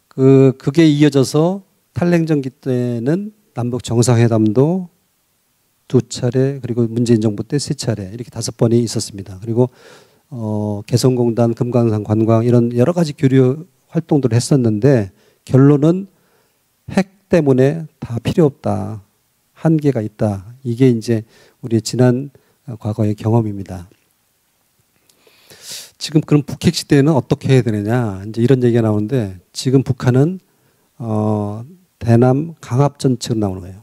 그게 이어져서 탈냉전기 때는 남북 정상회담도 2차례, 그리고 문재인 정부 때 3차례, 이렇게 5번이 있었습니다. 그리고, 개성공단, 금강산 관광, 이런 여러 가지 교류 활동들을 했었는데, 결론은 핵 때문에 다 필요 없다. 한계가 있다. 이게 이제 우리의 지난 과거의 경험입니다. 지금 그럼 북핵 시대에는 어떻게 해야 되느냐 이제 이런 얘기가 나오는데 지금 북한은 대남 강압 정책으로 나오는 거예요.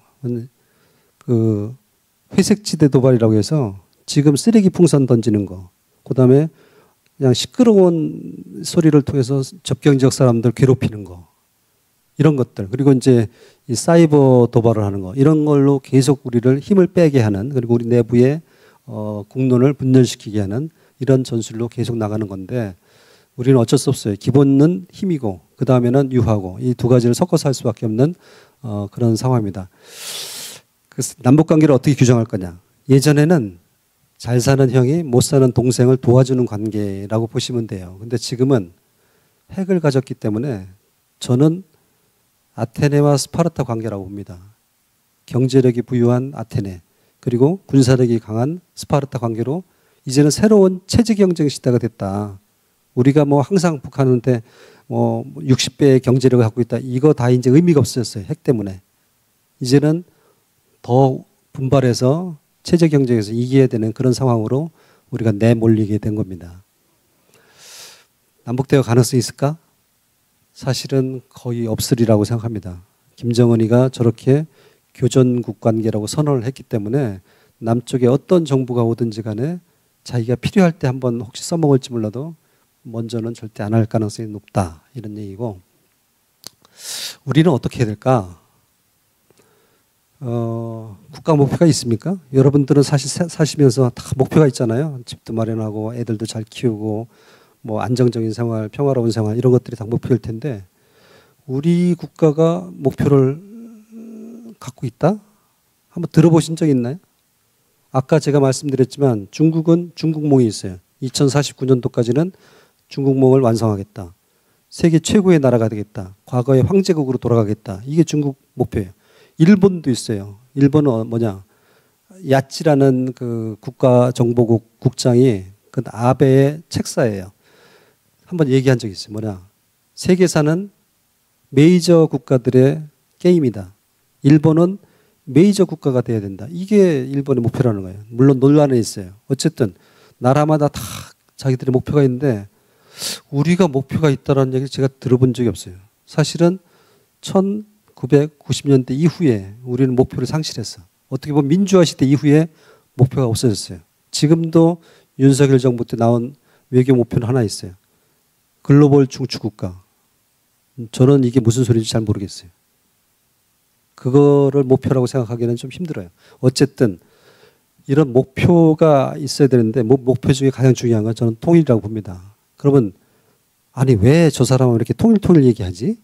그 회색지대 도발이라고 해서 지금 쓰레기 풍선 던지는 거, 그다음에 그냥 시끄러운 소리를 통해서 접경 지역 사람들 괴롭히는 거, 이런 것들, 그리고 이제 이 사이버 도발을 하는 거, 이런 걸로 계속 우리를 힘을 빼게 하는, 그리고 우리 내부에 국론을 분열시키게 하는 이런 전술로 계속 나가는 건데 우리는 어쩔 수 없어요. 기본은 힘이고 그 다음에는 유하고 이 두 가지를 섞어서 할 수밖에 없는 그런 상황입니다. 그 남북관계를 어떻게 규정할 거냐. 예전에는 잘 사는 형이 못 사는 동생을 도와주는 관계라고 보시면 돼요. 근데 지금은 핵을 가졌기 때문에 저는 아테네와 스파르타 관계라고 봅니다. 경제력이 부유한 아테네 그리고 군사력이 강한 스파르타 관계로 이제는 새로운 체제 경쟁 시대가 됐다. 우리가 뭐 항상 북한한테 뭐 60배의 경제력을 갖고 있다. 이거 다 이제 의미가 없어졌어요. 핵 때문에. 이제는 더 분발해서 체제 경쟁에서 이겨야 되는 그런 상황으로 우리가 내몰리게 된 겁니다. 남북대화 가능성이 있을까? 사실은 거의 없으리라고 생각합니다. 김정은이가 저렇게 교전국 관계라고 선언을 했기 때문에 남쪽에 어떤 정부가 오든지 간에 자기가 필요할 때 한번 혹시 써먹을지 몰라도 먼저는 절대 안 할 가능성이 높다. 이런 얘기고 우리는 어떻게 해야 될까? 국가 목표가 있습니까? 여러분들은 사실 사시면서 다 목표가 있잖아요. 집도 마련하고 애들도 잘 키우고 뭐 안정적인 생활, 평화로운 생활 이런 것들이 다 목표일 텐데 우리 국가가 목표를 갖고 있다? 한번 들어보신 적 있나요? 아까 제가 말씀드렸지만 중국은 중국몽이 있어요. 2049년도까지는 중국몽을 완성하겠다. 세계 최고의 나라가 되겠다. 과거의 황제국으로 돌아가겠다. 이게 중국 목표예요. 일본도 있어요. 일본은 뭐냐? 야찌라는 그 국가정보국 국장이 그 아베의 책사예요. 한번 얘기한 적이 있어요. 뭐냐? 세계사는 메이저 국가들의 게임이다. 일본은 메이저 국가가 돼야 된다. 이게 일본의 목표라는 거예요. 물론 논란은 있어요. 어쨌든 나라마다 다 자기들의 목표가 있는데 우리가 목표가 있다는 얘기를 제가 들어본 적이 없어요. 사실은 1990년대 이후에 우리는 목표를 상실했어. 어떻게 보면 민주화 시대 이후에 목표가 없어졌어요. 지금도 윤석열 정부 때 나온 외교 목표는 하나 있어요. 글로벌 중추국가. 저는 이게 무슨 소리인지 잘 모르겠어요. 그거를 목표라고 생각하기는 좀 힘들어요. 어쨌든 이런 목표가 있어야 되는데 목표 중에 가장 중요한 건 저는 통일이라고 봅니다. 그러면 아니 왜 저 사람은 이렇게 통일 얘기하지?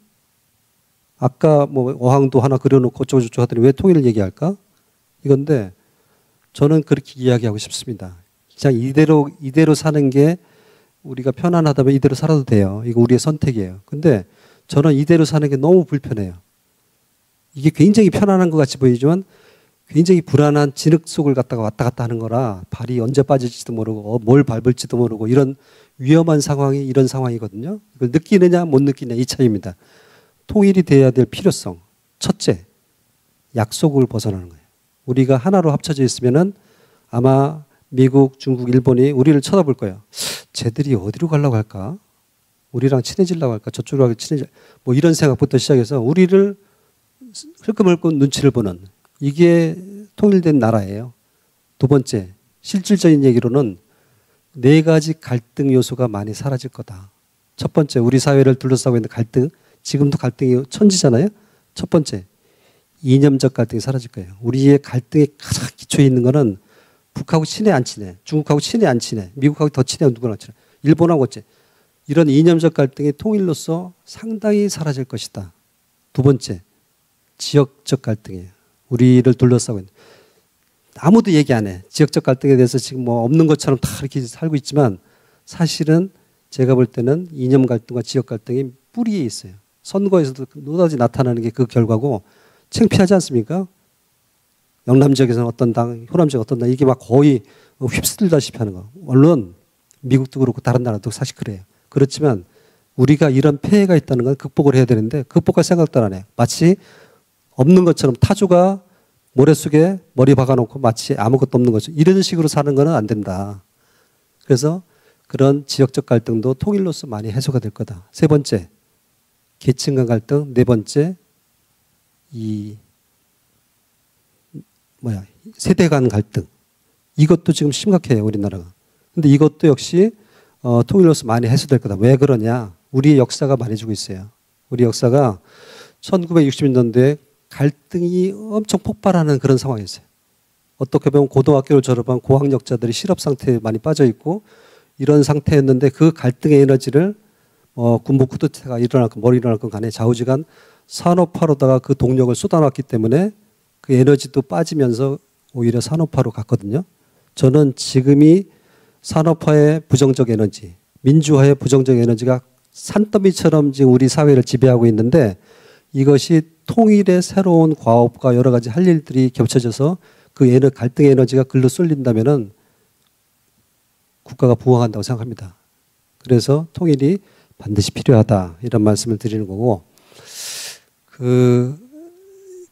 아까 뭐 어항도 하나 그려놓고 어쩌고저쩌고 하더니 왜 통일을 얘기할까? 이건데 저는 그렇게 이야기하고 싶습니다. 그냥 이대로 사는 게 우리가 편안하다면 이대로 살아도 돼요. 이거 우리의 선택이에요. 근데 저는 이대로 사는 게 너무 불편해요. 이게 굉장히 편안한 것 같이 보이지만 굉장히 불안한 진흙 속을 갔다가 왔다 갔다 하는 거라 발이 언제 빠질지도 모르고 뭘 밟을지도 모르고 이런 위험한 상황이 이런 상황이거든요. 이걸 느끼느냐 못 느끼느냐 이 차이입니다. 통일이 돼야 될 필요성. 첫째, 약속을 벗어나는 거예요. 우리가 하나로 합쳐져 있으면은 아마 미국, 중국, 일본이 우리를 쳐다볼 거예요. 쟤들이 어디로 가려고 할까? 우리랑 친해지려고 할까? 저쪽으로 뭐 이런 생각부터 시작해서 우리를 흘끔흘끔 눈치를 보는 이게 통일된 나라예요. 두 번째, 실질적인 얘기로는 4가지 갈등 요소가 많이 사라질 거다. 첫 번째, 우리 사회를 둘러싸고 있는 갈등, 지금도 갈등이 천지잖아요. 첫 번째, 이념적 갈등이 사라질 거예요. 우리의 갈등의 가장 기초에 있는 거는 북하고 친해 안 친해, 중국하고 친해 안 친해, 미국하고 더 친해 누구나 친해, 일본하고 어째 이런 이념적 갈등이 통일로서 상당히 사라질 것이다. 두 번째, 지역적 갈등이에요. 우리를 둘러싸고 있는. 아무도 얘기 안 해. 지역적 갈등에 대해서 지금 뭐 없는 것처럼 다 이렇게 살고 있지만 사실은 제가 볼 때는 이념 갈등과 지역 갈등이 뿌리에 있어요. 선거에서도 노다지 나타나는 게 그 결과고 창피하지 않습니까? 영남 지역에서는 어떤 당, 호남 지역 어떤 당 이게 막 거의 휩쓸다시피 하는 거. 물론 미국도 그렇고 다른 나라도 사실 그래요. 그렇지만 우리가 이런 폐해가 있다는 건 극복을 해야 되는데 극복할 생각도 안 해요. 마치 없는 것처럼 타조가 모래 속에 머리 박아놓고 마치 아무것도 없는 것처럼 이런 식으로 사는 거는 안 된다. 그래서 그런 지역적 갈등도 통일로서 많이 해소가 될 거다. 세 번째, 계층 간 갈등. 네 번째, 세대 간 갈등. 이것도 지금 심각해요, 우리나라가. 근데 이것도 역시 통일로서 많이 해소될 거다. 왜 그러냐? 우리의 역사가 말해주고 있어요. 우리 역사가 1960년대에 갈등이 엄청 폭발하는 그런 상황이었어요. 어떻게 보면 고등학교를 졸업한 고학력자들이 실업 상태에 많이 빠져 있고 이런 상태였는데 그 갈등의 에너지를 군부 쿠데타가 일어날 건 뭘 일어날 건 간에 좌우지간 산업화로다가 그 동력을 쏟아놨기 때문에 그 에너지도 빠지면서 오히려 산업화로 갔거든요. 저는 지금이 산업화의 부정적 에너지, 민주화의 부정적 에너지가 산더미처럼 지금 우리 사회를 지배하고 있는데 이것이 통일의 새로운 과업과 여러 가지 할 일들이 겹쳐져서 그 갈등의 에너지가 글로 쏠린다면은 국가가 부흥한다고 생각합니다. 그래서 통일이 반드시 필요하다 이런 말씀을 드리는 거고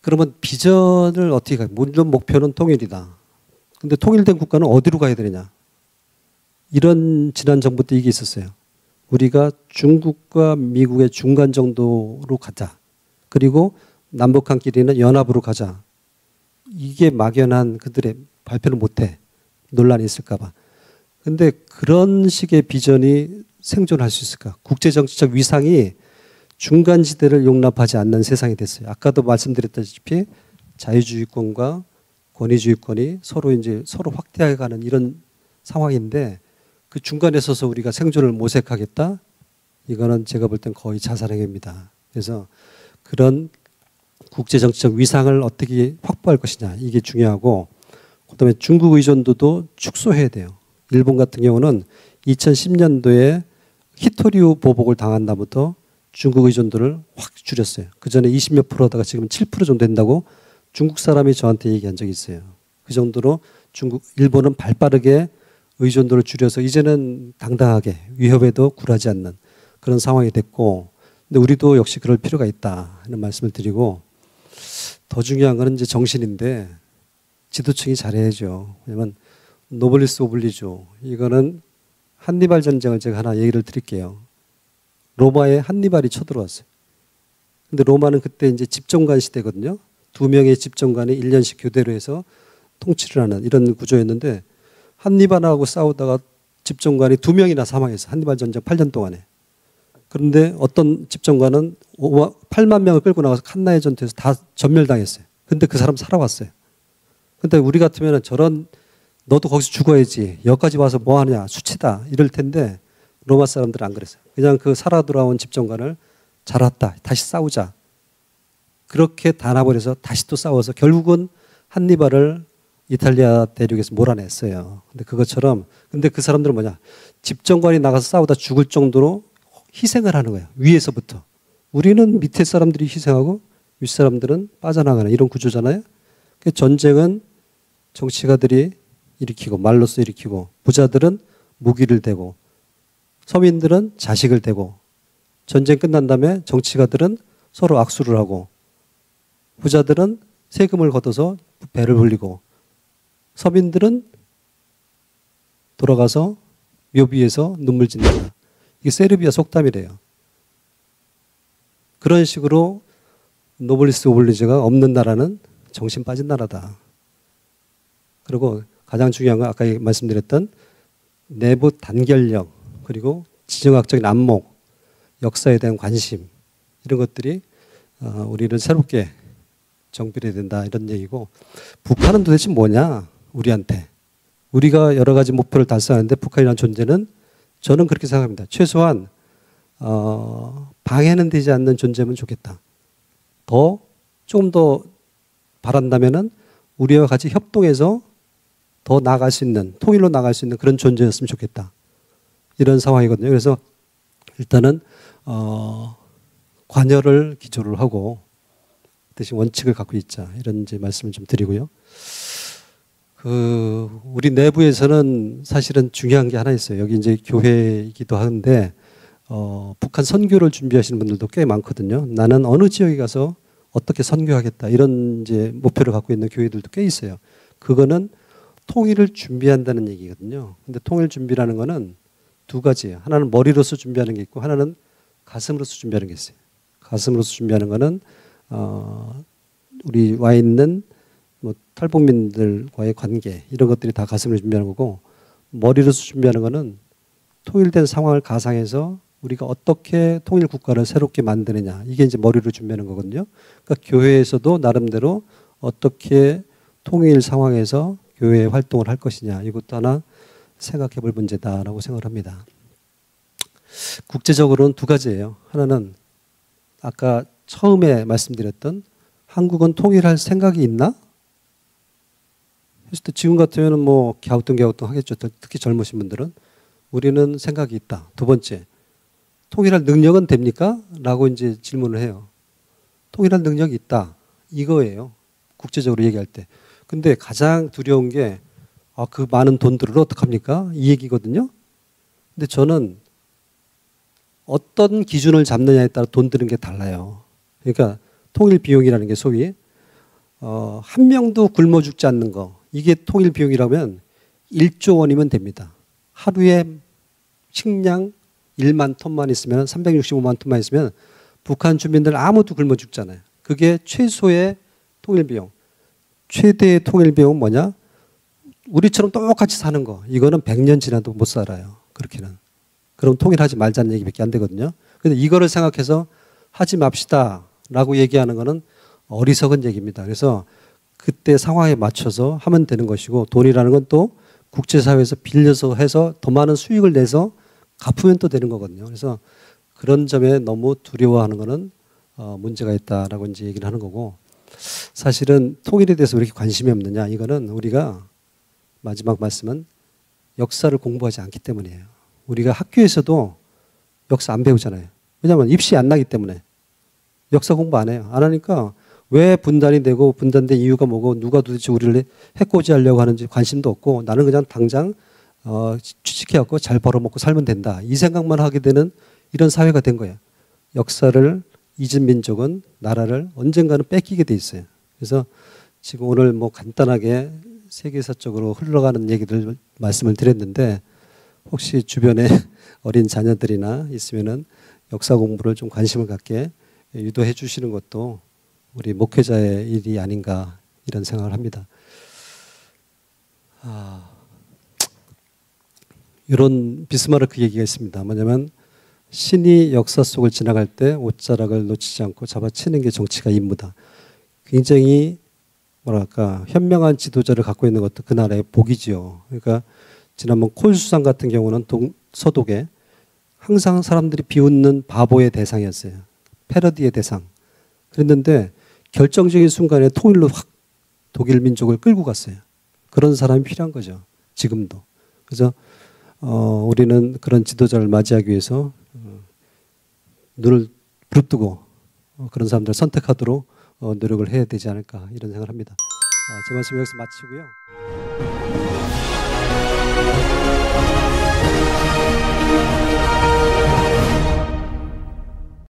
그러면 비전을 어떻게 가요? 물론 목표는 통일이다. 근데 통일된 국가는 어디로 가야 되느냐? 이런 지난 정부 때 이게 있었어요. 우리가 중국과 미국의 중간 정도로 가자. 그리고 남북한끼리는 연합으로 가자. 이게 막연한 그들의 발표를 못해. 논란이 있을까 봐. 근데 그런 식의 비전이 생존할 수 있을까? 국제정치적 위상이 중간지대를 용납하지 않는 세상이 됐어요. 아까도 말씀드렸다시피 자유주의권과 권위주의권이 서로 확대해 가는 이런 상황인데 그 중간에 서서 우리가 생존을 모색하겠다? 이거는 제가 볼 땐 거의 자살행위입니다. 그래서 그런 국제정치적 위상을 어떻게 확보할 것이냐 이게 중요하고 그다음에 중국 의존도도 축소해야 돼요. 일본 같은 경우는 2010년도에 히토류 보복을 당한 다음부터 중국 의존도를 확 줄였어요. 그 전에 20몇 프로 하다가 지금 7% 정도 된다고 중국 사람이 저한테 얘기한 적이 있어요. 그 정도로 일본은 발빠르게 의존도를 줄여서 이제는 당당하게 위협에도 굴하지 않는 그런 상황이 됐고 근데 우리도 역시 그럴 필요가 있다 하는 말씀을 드리고 더 중요한 거는 이제 정신인데 지도층이 잘해야죠. 왜냐면 노블리스 오블리주 이거는 한니발 전쟁을 제가 하나 얘기를 드릴게요. 로마에 한니발이 쳐들어왔어요. 근데 로마는 그때 이제 집정관 시대거든요. 2명의 집정관이 1년씩 교대로 해서 통치를 하는 이런 구조였는데 한니발하고 싸우다가 집정관이 2명이나 사망했어요. 한니발 전쟁 8년 동안에. 그런데 어떤 집정관은 8만 명을 끌고 나가서 칸나의 전투에서 다 전멸당했어요. 근데 그 사람 살아왔어요. 근데 우리 같으면 저런 너도 거기서 죽어야지. 여기까지 와서 뭐 하냐. 수치다. 이럴 텐데 로마 사람들은 안 그랬어요. 그냥 그 살아 돌아온 집정관을 잘 왔다. 다시 싸우자. 그렇게 단합을 다시 또 싸워서 결국은 한니발을 이탈리아 대륙에서 몰아냈어요. 근데 그것처럼 근데 그 사람들은 뭐냐. 집정관이 나가서 싸우다 죽을 정도로 희생을 하는 거예요. 위에서부터. 우리는 밑에 사람들이 희생하고 윗사람들은 빠져나가는 이런 구조잖아요. 전쟁은 정치가들이 일으키고 말로써 일으키고 부자들은 무기를 대고 서민들은 자식을 대고 전쟁 끝난 다음에 정치가들은 서로 악수를 하고 부자들은 세금을 걷어서 배를 불리고 서민들은 돌아가서 묘비에서 눈물 짓는다. 이게 세르비아 속담이래요. 그런 식으로 노블리스 오블리주가 없는 나라는 정신 빠진 나라다. 그리고 가장 중요한 건 아까 말씀드렸던 내부 단결력 그리고 지정학적인 안목, 역사에 대한 관심 이런 것들이 우리를 새롭게 정비해야 된다 이런 얘기고 북한은 도대체 뭐냐 우리한테. 우리가 여러 가지 목표를 달성하는데 북한이라는 존재는 저는 그렇게 생각합니다. 최소한 방해는 되지 않는 존재면 좋겠다. 조금 더 바란다면은 우리와 같이 협동해서 더 나아갈 수 있는 통일로 나아갈 수 있는 그런 존재였으면 좋겠다. 이런 상황이거든요. 그래서 일단은 관여를 기초로 하고 대신 원칙을 갖고 있자 이런 이제 말씀을 좀 드리고요. 우리 내부에서는 사실은 중요한 게 하나 있어요. 여기 이제 교회이기도 한데 북한 선교를 준비하시는 분들도 꽤 많거든요. 나는 어느 지역에 가서 어떻게 선교하겠다 이런 이제 목표를 갖고 있는 교회들도 꽤 있어요. 그거는 통일을 준비한다는 얘기거든요. 근데 통일 준비라는 거는 두 가지예요. 하나는 머리로서 준비하는 게 있고 하나는 가슴으로서 준비하는 게 있어요. 가슴으로서 준비하는 거는 우리 와 있는 뭐 탈북민들과의 관계 이런 것들이 다 가슴으로 준비하는 거고 머리로서 준비하는 거는 통일된 상황을 가상해서 우리가 어떻게 통일 국가를 새롭게 만드느냐 이게 이제 머리로 준비하는 거거든요. 그러니까 교회에서도 나름대로 어떻게 통일 상황에서 교회 활동을 할 것이냐 이것도 하나 생각해 볼 문제다라고 생각을 합니다. 국제적으로는 두 가지예요. 하나는 아까 처음에 말씀드렸던 한국은 통일할 생각이 있나? 그래서 또 지금 같으면은 뭐 갸우뚱 하겠죠. 특히 젊으신 분들은. 우리는 생각이 있다. 두 번째, 통일할 능력은 됩니까? 라고 이제 질문을 해요. 통일할 능력이 있다. 이거예요. 국제적으로 얘기할 때. 근데 가장 두려운 게, 그 많은 돈들을 어떡합니까? 이 얘기거든요. 근데 저는 어떤 기준을 잡느냐에 따라 돈 드는 게 달라요. 그러니까 통일 비용이라는 게 소위, 한 명도 굶어 죽지 않는 거. 이게 통일 비용이라면 1조 원이면 됩니다. 하루에 식량 1만 톤만 있으면 365만 톤만 있으면 북한 주민들 아무도 굶어 죽잖아요. 그게 최소의 통일 비용. 최대의 통일 비용은 뭐냐? 우리처럼 똑같이 사는 거. 이거는 100년 지나도 못 살아요. 그렇게는. 그럼 통일하지 말자는 얘기밖에 안 되거든요. 근데 이거를 생각해서 하지 맙시다 라고 얘기하는 거는 어리석은 얘기입니다. 그래서 그때 상황에 맞춰서 하면 되는 것이고, 돈이라는 건 또 국제사회에서 빌려서 해서 더 많은 수익을 내서 갚으면 또 되는 거거든요. 그래서 그런 점에 너무 두려워하는 거는 문제가 있다라고 이제 얘기를 하는 거고, 사실은 통일에 대해서 왜 이렇게 관심이 없느냐, 이거는 우리가 마지막 말씀은 역사를 공부하지 않기 때문이에요. 우리가 학교에서도 역사 안 배우잖아요. 왜냐하면 입시 안 나기 때문에. 역사 공부 안 해요. 안 하니까 왜 분단이 되고 분단된 이유가 뭐고 누가 도대체 우리를 해코지하려고 하는지 관심도 없고, 나는 그냥 당장 취직해갖고 잘 벌어먹고 살면 된다, 이 생각만 하게 되는 이런 사회가 된 거예요. 역사를 잊은 민족은 나라를 언젠가는 뺏기게 돼 있어요. 그래서 지금 오늘 뭐 간단하게 세계사적으로 흘러가는 얘기들 말씀을 드렸는데, 혹시 주변에 어린 자녀들이나 있으면은 역사 공부를 좀 관심을 갖게 유도해 주시는 것도 우리 목회자의 일이 아닌가, 이런 생각을 합니다. 이런 비스마르크 얘기가 있습니다. 뭐냐면, 신이 역사 속을 지나갈 때 옷자락을 놓치지 않고 잡아치는 게 정치가 임무다. 굉장히 뭐랄까 현명한 지도자를 갖고 있는 것도 그 나라의 복이지요. 그러니까 지난번 콜 수상 같은 경우는 서독에 항상 사람들이 비웃는 바보의 대상이었어요. 패러디의 대상. 그랬는데 결정적인 순간에 통일로 확 독일 민족을 끌고 갔어요. 그런 사람이 필요한 거죠. 지금도. 그래서 우리는 그런 지도자를 맞이하기 위해서 눈을 부릅뜨고 그런 사람들을 선택하도록 노력을 해야 되지 않을까, 이런 생각을 합니다. 제 말씀 여기서 마치고요.